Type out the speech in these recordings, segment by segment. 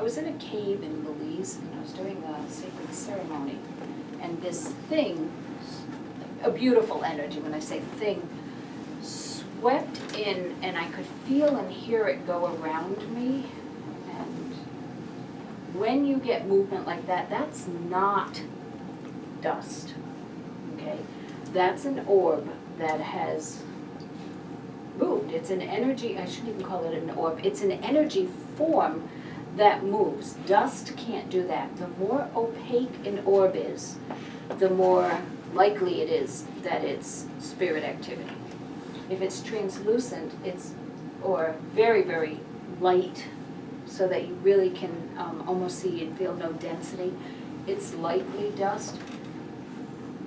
was in a cave in Belize, and I was doing a sacred ceremony, and this thing, a beautiful energy, when I say thing, swept in, and I could feel and hear it go around me. And when you get movement like that, that's not dust, okay? That's an orb that has moved. It's an energy, I shouldn't even call it an orb, it's an energy form that moves. Dust can't do that. The more opaque an orb is, the more likely it is that it's spirit activity. If it's translucent, it's, or very, very light, so that you really can almost see and feel no density, it's likely dust,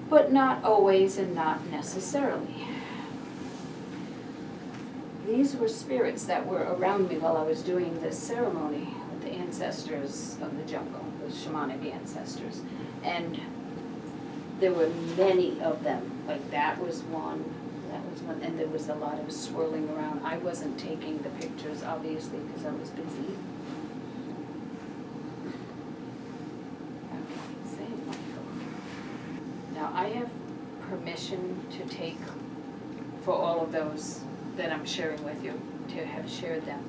but not always and not necessarily. These were spirits that were around me while I was doing this ceremony with the ancestors of the jungle, the shamanic ancestors. And there were many of them. Like that was one, and there was a lot of swirling around. I wasn't taking the pictures, obviously, because I was busy. Okay, Saint Michael. Now I have permission to take, for all of those that I'm sharing with you, to have shared them.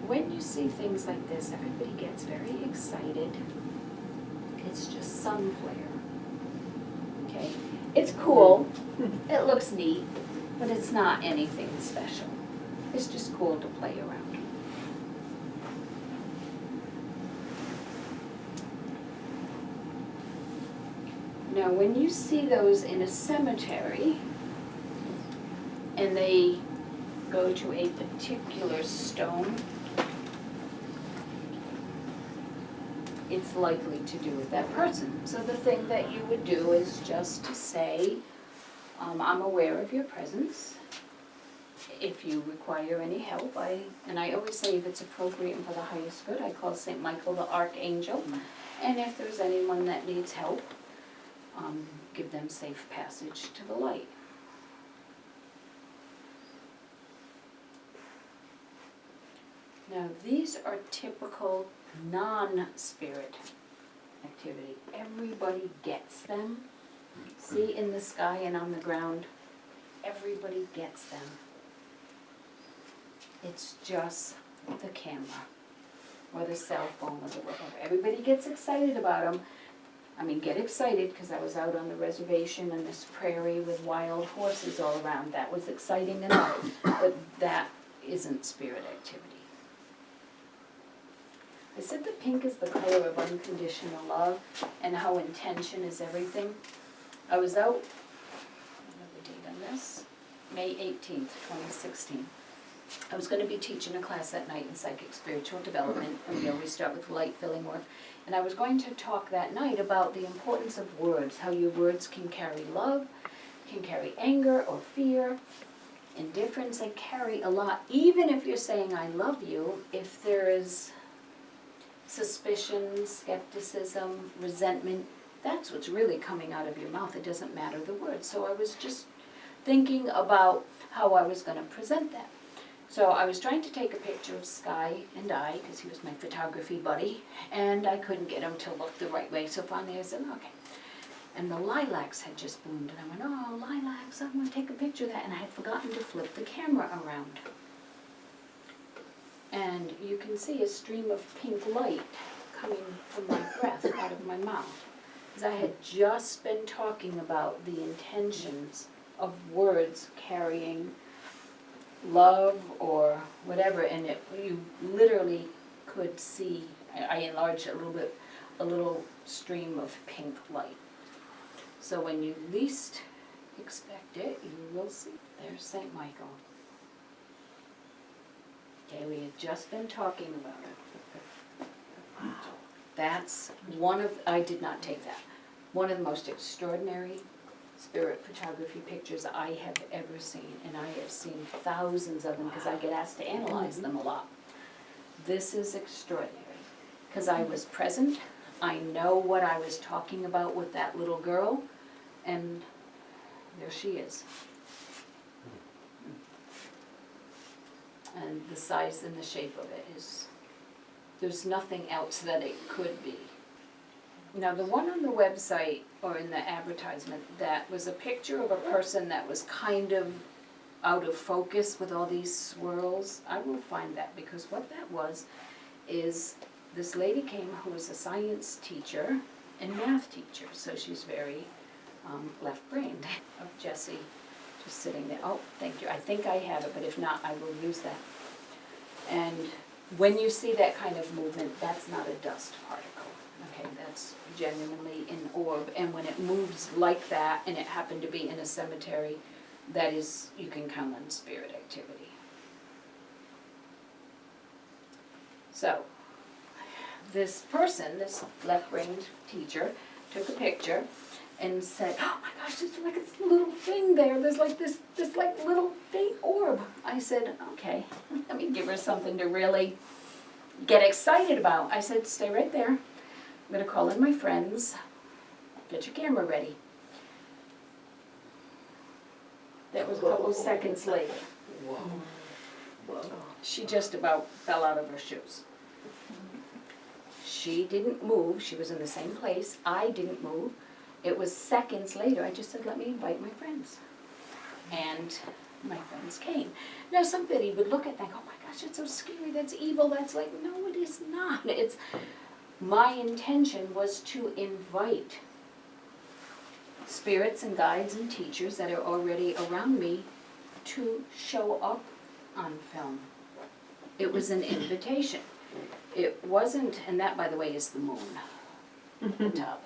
When you see things like this, everybody gets very excited. It's just sun flare. Okay? It's cool, it looks neat, but it's not anything special. It's just cool to play around. Now when you see those in a cemetery, and they go to a particular stone, it's likely to do with that person. So the thing that you would do is just to say, I'm aware of your presence. If you require any help, and I always say if it's appropriate and for the highest good, I call St. Michael the Archangel. And if there's anyone that needs help, give them safe passage to the light. Now these are typical non-spirit activity. Everybody gets them. See, in the sky and on the ground, everybody gets them. It's just the camera or the cell phone or the whatever. Everybody gets excited about them. I mean, get excited because I was out on the reservation in this prairie with wild horses all around. That was exciting enough, but that isn't spirit activity. I said the pink is the color of unconditional love and how intention is everything. I was out, I have the date on this, May 18th, 2016. I was going to be teaching a class that night in psychic spiritual development, and we always start with light filling work. And I was going to talk that night about the importance of words, how your words can carry love, can carry anger or fear, indifference. They carry a lot. Even if you're saying I love you, if there is suspicion, skepticism, resentment, that's what's really coming out of your mouth. It doesn't matter the words. So I was just thinking about how I was going to present that. So I was trying to take a picture of Sky and I, because he was my photography buddy, and I couldn't get him to look the right way. So finally I said, okay. And the lilacs had just bloomed, and I went, oh, lilacs, I'm going to take a picture of that. And I had forgotten to flip the camera around. And you can see a stream of pink light coming from my breath out of my mouth. Because I had just been talking about the intentions of words carrying love or whatever, and you literally could see, I enlarged it a little bit, a little stream of pink light. So when you least expect it, you will see. There's St. Michael. Okay, we had just been talking about it. That's one of, I did not take that, one of the most extraordinary spirit photography pictures I have ever seen, and I have seen thousands of them because I get asked to analyze them a lot. This is extraordinary because I was present. I know what I was talking about with that little girl, and there she is. And the size and the shape of it is There's nothing else that it could be. Now, the one on the website, or in the advertisement, that was a picture of a person that was kind of out of focus with all these swirls. I will find that, because what that was is this lady came who was a science teacher and math teacher, so she's very left-brained. Of Jessie just sitting there. Oh, thank you. I think I have it, but if not, I will use that. And when you see that kind of movement, that's not a dust particle. Okay, that's genuinely an orb, and when it moves like that, and it happened to be in a cemetery, that is, you can count on spirit activity. So, this person, this left-brained teacher, took a picture and said, "Oh my gosh, there's like this little thing there. There's like this like little faint orb." I said, "Okay, let me give her something to really get excited about." I said, "Stay right there. I'm gonna call in my friends. Get your camera ready." That was a couple of seconds later. Whoa. Whoa. She just about fell out of her shoes. She didn't move. She was in the same place. I didn't move. It was seconds later. I just said, "Let me invite my friends." And my friends came. Now somebody would look at that and go, "Oh my gosh, it's so scary. That's evil." That's like, no, it is not. It's, my intention was to invite spirits and guides and teachers that are already around me to show up on film. It was an invitation. It wasn't, and that, by the way, is the moon at the top.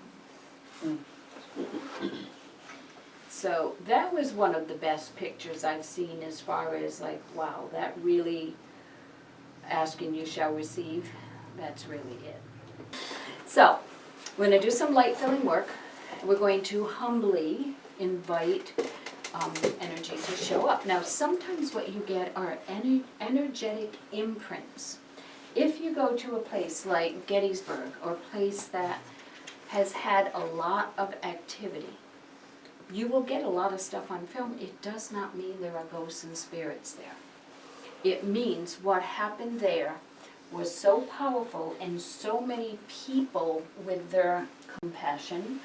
So that was one of the best pictures I've seen, as far as like, wow, that really, ask and you shall receive, that's really it. So, we're going to do some light filling work. We're going to humbly invite energy to show up. Now, sometimes what you get are energetic imprints. If you go to a place like Gettysburg, or a place that has had a lot of activity, you will get a lot of stuff on film. It does not mean there are ghosts and spirits there. It means what happened there was so powerful, and so many people with their compassion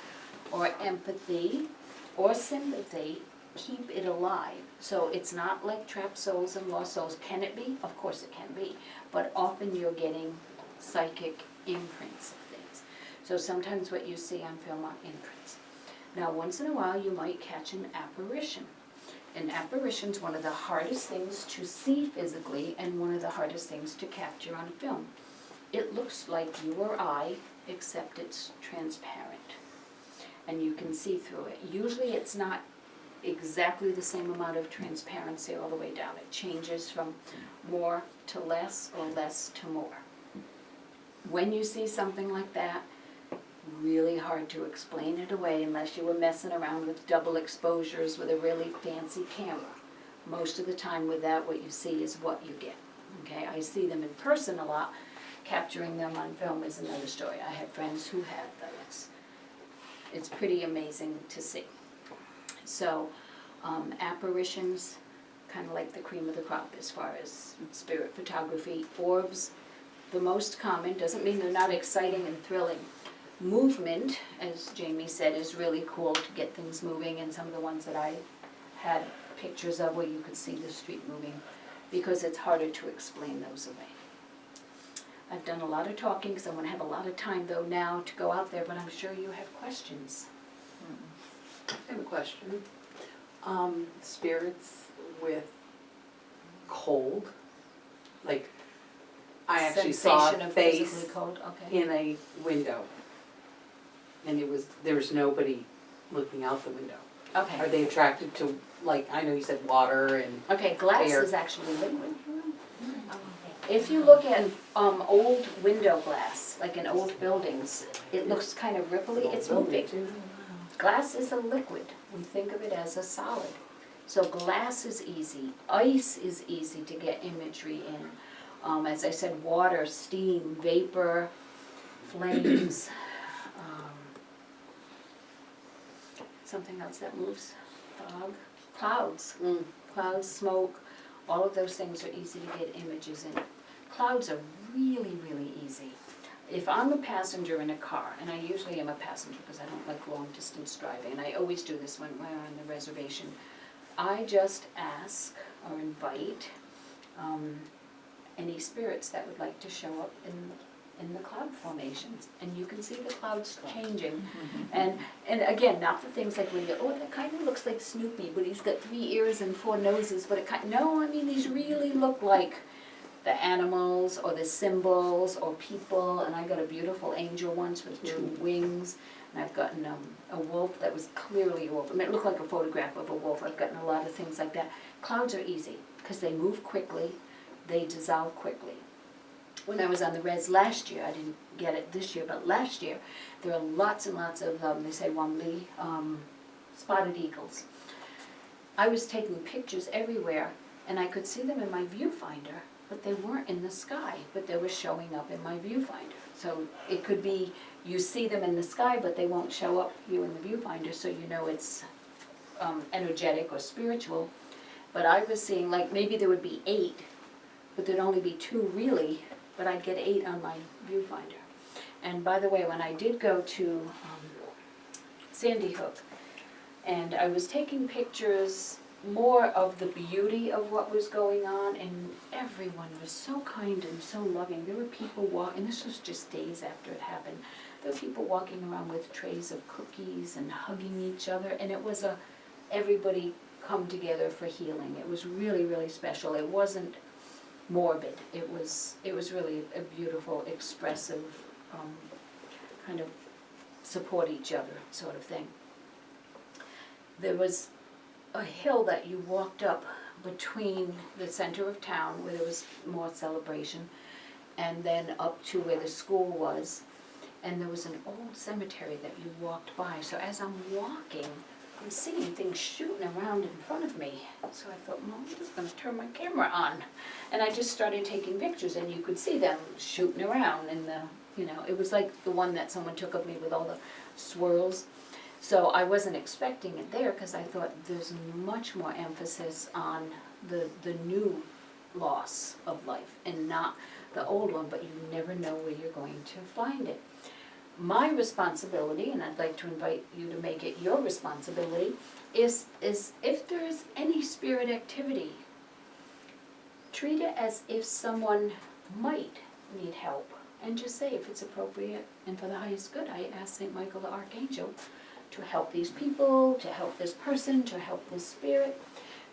or empathy or sympathy keep it alive. So it's not like trapped souls and lost souls. Can it be? Of course it can be. But often you're getting psychic imprints of things. So sometimes what you see on film are imprints. Now, once in a while you might catch an apparition. An apparition's one of the hardest things to see physically, and one of the hardest things to capture on film. It looks like you or I, except it's transparent, and you can see through it. Usually it's not exactly the same amount of transparency all the way down. It changes from more to less, or less to more. When you see something like that, really hard to explain it away unless you were messing around with double exposures with a really fancy camera. Most of the time with that, what you see is what you get. Okay, I see them in person a lot. Capturing them on film is another story. I have friends who have those. It's pretty amazing to see. So, apparitions, kind of like the cream of the crop as far as spirit photography. Orbs, the most common, doesn't mean they're not exciting and thrilling. Movement, as Jamie said, is really cool to get things moving, and some of the ones that I had pictures of where you could see the street moving, because it's harder to explain those away. I've done a lot of talking because I want to have a lot of time though now to go out there, but I'm sure you have questions. I have a question. Spirits with cold, like I actually saw Sensation a of face physically cold, okay. in a window, and there was nobody looking out the window. Okay. Are they attracted to, like, I know you said water and Okay, glass air. is actually liquid. If you look at old window glass, like in old buildings, it looks kind of ripply, it's moving. Glass is a liquid. We think of it as a solid. So glass is easy. Ice is easy to get imagery in. As I said, water, steam, vapor, flames, something else that moves, fog, clouds. Clouds, smoke, all of those things are easy to get images in. Clouds are really, really easy. If I'm a passenger in a car, and I usually am a passenger because I don't like long distance driving, and I always do this when we're on the reservation, I just ask or invite any spirits that would like to show up in the cloud formations, and you can see the clouds changing. And again, not the things like when you, oh, that kind of looks like Snoopy, but he's got 3 ears and 4 noses, but it kind, no, I mean, these really look like the animals or the symbols or people. And I got a beautiful angel once with 2 wings, and I've gotten a wolf that was clearly a wolf. I mean, it looked like a photograph of a wolf. I've gotten a lot of things like that. Clouds are easy because they move quickly, they dissolve quickly. When I was on the res last year, I didn't get it this year, but last year, there are lots and lots of, they say Wamli, spotted eagles. I was taking pictures everywhere, and I could see them in my viewfinder, but they weren't in the sky, but they were showing up in my viewfinder. So it could be you see them in the sky, but they won't show up here in the viewfinder, so you know it's energetic or spiritual. But I was seeing, like, maybe there would be 8, but there'd only be 2 really, but I'd get 8 on my viewfinder. And by the way, when I did go to Sandy Hook, and I was taking pictures more of the beauty of what was going on, and everyone was so kind and so loving. There were people walking, this was just days after it happened, there were people walking around with trays of cookies and hugging each other, and it was everybody come together for healing. It was really, really special. It wasn't morbid. It was really a beautiful, expressive, kind of support each other sort of thing. There was a hill that you walked up between the center of town where there was more celebration, and then up to where the school was, and there was an old cemetery that you walked by. So as I'm walking, I'm seeing things shooting around in front of me. So I thought, well, I'm just going to turn my camera on. And I just started taking pictures, and you could see them shooting around in the, you know, it was like the one that someone took of me with all the swirls. So I wasn't expecting it there because I thought there's much more emphasis on the new loss of life and not the old one, but you never know where you're going to find it. My responsibility, and I'd like to invite you to make it your responsibility, is if there is any spirit activity, treat it as if someone might need help, and just say if it's appropriate and for the highest good. I ask St. Michael the Archangel to help these people, to help this person, to help this spirit,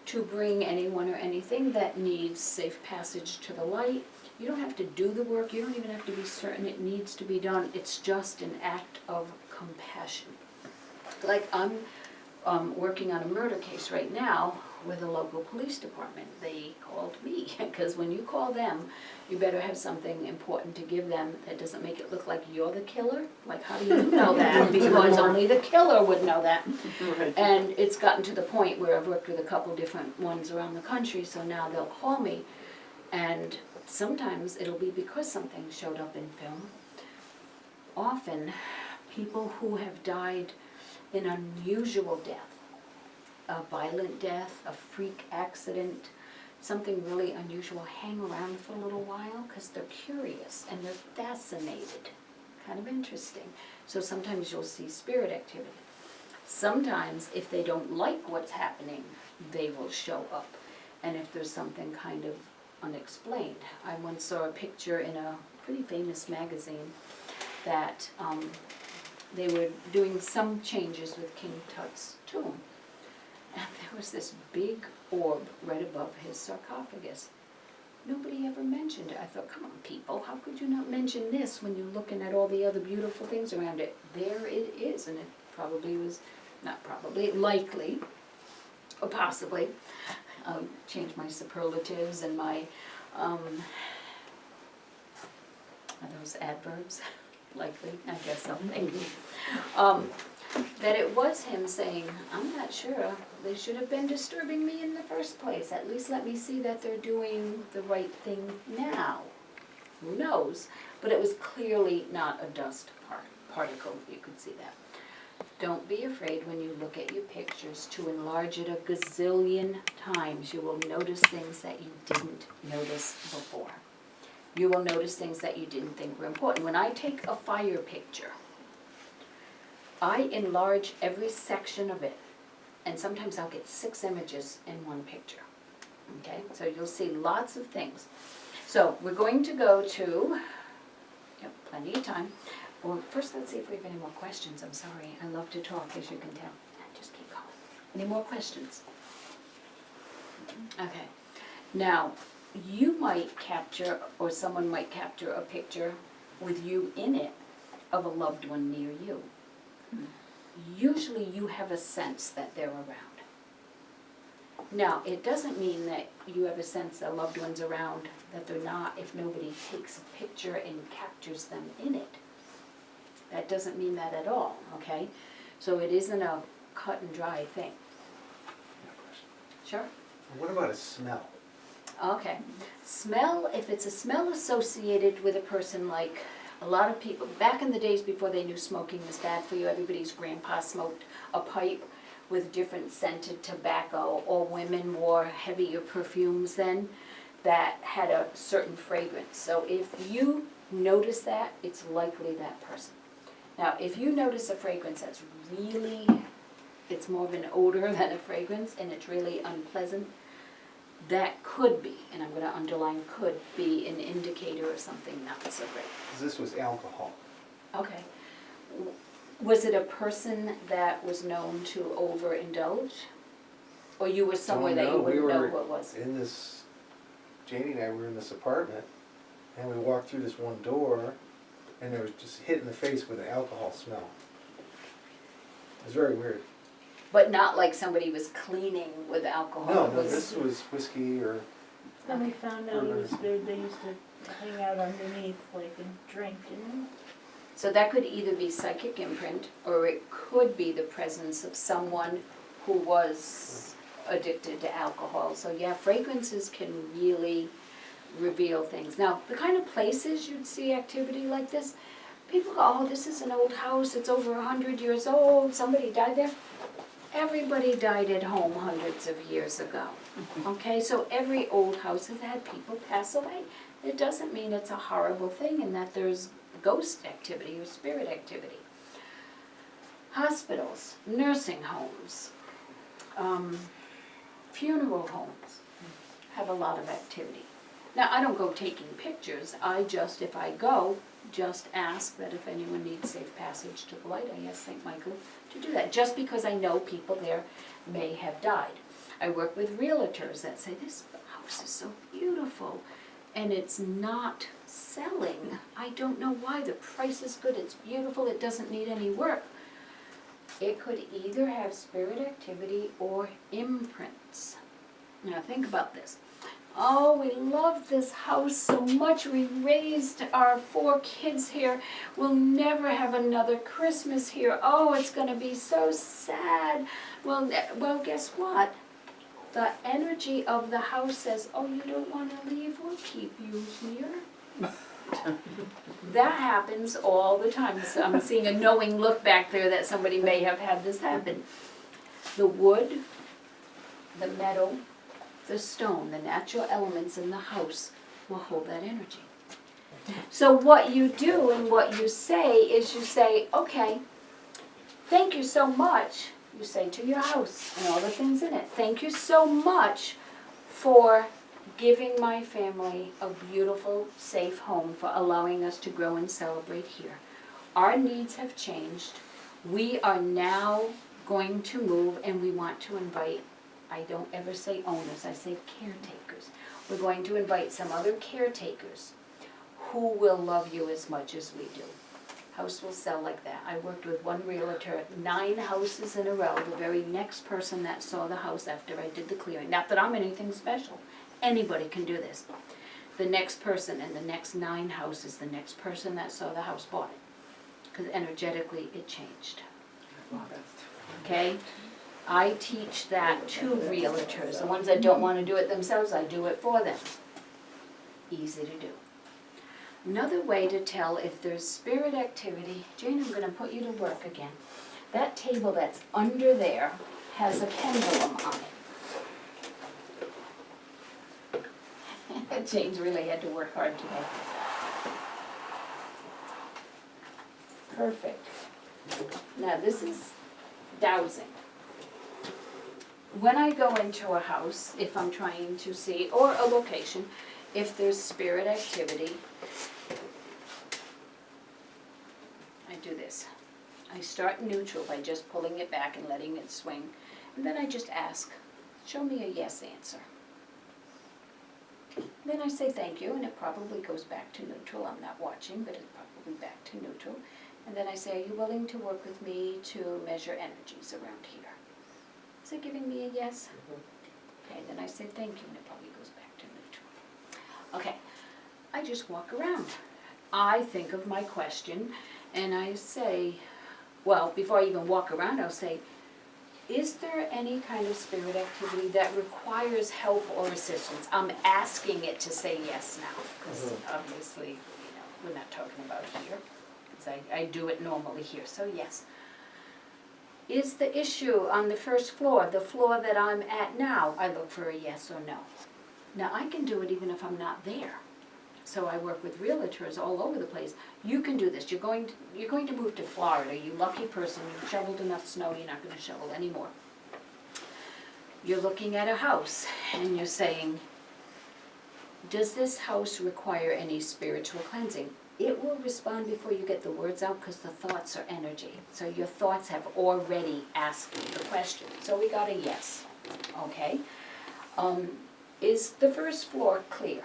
to bring anyone or anything that needs safe passage to the light. You don't have to do the work, you don't even have to be certain it needs to be done. It's just an act of compassion. Like I'm working on a murder case right now with a local police department. They called me, because when you call them, you better have something important to give them that doesn't make it look like you're the killer. Like, how do you know that? Because only the killer would know that. And it's gotten to the point where I've worked with a couple different ones around the country, so now they'll call me, and sometimes it'll be because something showed up in film. Often, people who have died in unusual death, a violent death, a freak accident, something really unusual, hang around for a little while because they're curious and they're fascinated. Kind of interesting. So sometimes you'll see spirit activity. Sometimes if they don't like what's happening, they will show up. And if there's something kind of unexplained. I once saw a picture in a pretty famous magazine that they were doing some changes with King Tut's tomb. And there was this big orb right above his sarcophagus. Nobody ever mentioned it. I thought, come on people, how could you not mention this when you're looking at all the other beautiful things around it? There it is, and it probably was, not probably, likely, or possibly. I'll change my superlatives and my, are those adverbs? Likely, I guess I'm thinking. That it was him saying, I'm not sure, they should have been disturbing me in the first place. At least let me see that they're doing the right thing now. Who knows? But it was clearly not a dust particle, you could see that. Don't be afraid when you look at your pictures to enlarge it a gazillion times. You will notice things that you didn't notice before. You will notice things that you didn't think were important. When I take a fire picture, I enlarge every section of it, and sometimes I'll get 6 images in one picture. Okay, so you'll see lots of things. So we're going to go to, yep, plenty of time. Well, first let's see if we have any more questions. I'm sorry, I love to talk, as you can tell. Just keep going. Any more questions? Okay. Now, you might capture, or someone might capture a picture with you in it of a loved one near you. Usually you have a sense that they're around. Now, it doesn't mean that you have a sense that a loved one's around, that they're not, if nobody takes a picture and captures them in it. That doesn't mean that at all, okay? So it isn't a cut and dry thing. Sure? What about a smell? Okay. Smell, if it's a smell associated with a person, like a lot of people, back in the days before they knew smoking was bad for you, everybody's grandpa smoked a pipe with different scented tobacco, or women wore heavier perfumes then that had a certain fragrance. So if you notice that, it's likely that person. Now, if you notice a fragrance that's really, it's more of an odor than a fragrance, and it's really unpleasant, that could be, and I'm going to underline could be, an indicator of something not so great. 'Cause this was alcohol. Okay. Was it a person that was known to overindulge? Or you were somewhere that you wouldn't know what was? In this, Janie and I were in this apartment, and we walked through this one door, and there was just hit in the face with an alcohol smell. It was very weird. But not like somebody was cleaning with alcohol? No, It no, was- this was whiskey or, Then we found out it was, they used to hang out underneath, like, and drink, didn't So that could either be psychic imprint, or it could be the presence of someone who was addicted to alcohol. So yeah, fragrances can really reveal things. Now, the kind of places you'd see activity like this, people go, oh, this is an old house, it's over 100 years old, somebody died there. Everybody died at home hundreds of years ago. Okay, so every old house has had people pass away. It doesn't mean it's a horrible thing and that there's ghost activity or spirit activity. Hospitals, nursing homes, funeral homes have a lot of activity. Now, I don't go taking pictures. I just, if I go, just ask that if anyone needs safe passage to the light, I ask St. Michael to do that, just because I know people there may have died. I work with realtors that say, this house is so beautiful, and it's not selling. I don't know why. The price is good, it's beautiful, it doesn't need any work. It could either have spirit activity or imprints. Now think about this. Oh, we love this house so much. We raised our 4 kids here. We'll never have another Christmas here. Oh, it's going to be so sad. Well, guess what? The energy of the house says, oh, you don't want to leave? We'll keep you here. That happens all the time. So I'm seeing a knowing look back there that somebody may have had this happen. The wood, the metal, the stone, the natural elements in the house will hold that energy. So what you do and what you say is you say, okay, thank you so much. You say to your house and all the things in it, thank you so much for giving my family a beautiful, safe home, for allowing us to grow and celebrate here. Our needs have changed. We are now going to move, and we want to invite, I don't ever say owners, I say caretakers. We're going to invite some other caretakers who will love you as much as we do. House will sell like that. I worked with one realtor, 9 houses in a row. The very next person that saw the house after I did the clearing, not that I'm anything special, anybody can do this. The next person in the next 9 houses, the next person that saw the house bought it. Because energetically it changed. Okay? I teach that to realtors. The ones that don't want to do it themselves, I do it for them. Easy to do. Another way to tell if there's spirit activity, Jane, I'm going to put you to work again. That table that's under there has a pendulum on it. Jane's really had to work hard today. Perfect. Now, this is dowsing. When I go into a house, if I'm trying to see, or a location, if there's spirit activity, I do this. I start neutral by just pulling it back and letting it swing. And then I just ask, show me a yes answer. Then I say thank you, and it probably goes back to neutral. I'm not watching, but it's probably back to neutral. And then I say, are you willing to work with me to measure energies around here? Is it giving me a yes? Okay, then I say thank you, and it probably goes back to neutral. Okay, I just walk around. I think of my question, and I say, well, before I even walk around, I'll say, is there any kind of spirit activity that requires help or assistance? I'm asking it to say yes now, because obviously, we're not talking about here, because I do it normally here, so yes. Is the issue on the first floor, the floor that I'm at now? I look for a yes or no. Now, I can do it even if I'm not there. So I work with realtors all over the place. You can do this. You're going to move to Florida. You lucky person. You've shoveled enough snow. You're not going to shovel anymore. You're looking at a house and you're saying, does this house require any spiritual cleansing? It will respond before you get the words out, because the thoughts are energy. So your thoughts have already asked the question. So we got a yes. Okay. Is the first floor clear?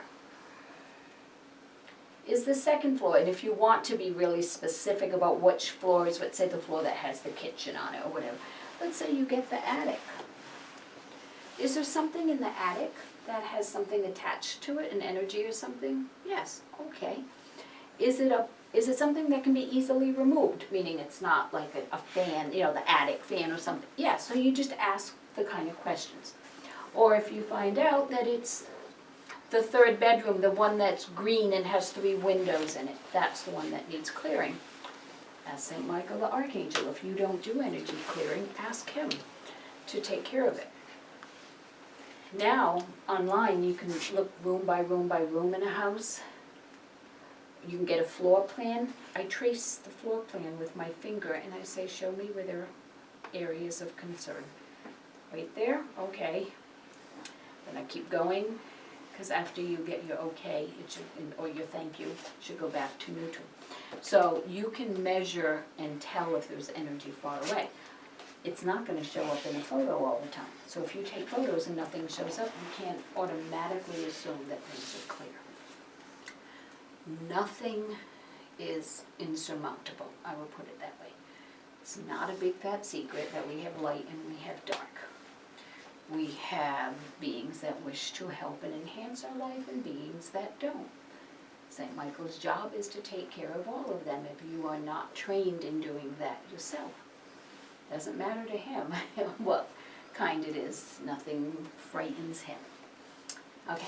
Is the second floor, and if you want to be really specific about which floor is, let's say the floor that has the kitchen on it or whatever, let's say you get the attic. Is there something in the attic that has something attached to it, an energy or something? Yes, okay. Is it something that can be easily removed, meaning it's not like a fan, the attic fan or something? Yeah, so you just ask the kind of questions. Or if you find out that it's the third bedroom, the one that's green and has 3 windows in it, that's the one that needs clearing. Ask St. Michael the Archangel. If you don't do energy clearing, ask him to take care of it. Now, online, you can look room by room by room in a house. You can get a floor plan. I trace the floor plan with my finger and I say, show me where there are areas of concern. Right there? Okay. Then I keep going, because after you get your okay, it should, or your thank you, should go back to neutral. So you can measure and tell if there's energy far away. It's not going to show up in a photo all the time. So if you take photos and nothing shows up, you can't automatically assume that things are clear. Nothing is insurmountable, I will put it that way. It's not a big fat secret that we have light and we have dark. We have beings that wish to help and enhance our life and beings that don't. St. Michael's job is to take care of all of them if you are not trained in doing that yourself. Doesn't matter to him what kind it is, nothing frightens him. Okay.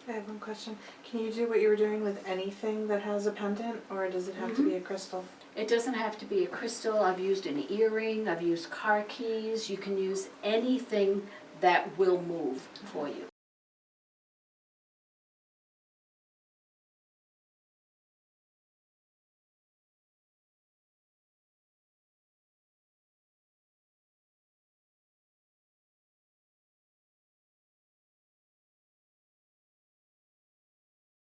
I have one question. Can you do what you were doing with anything that has a pendant, or does it have to be a crystal? It doesn't have to be a crystal. I've used an earring, I've used car keys. You can use anything that will move for you.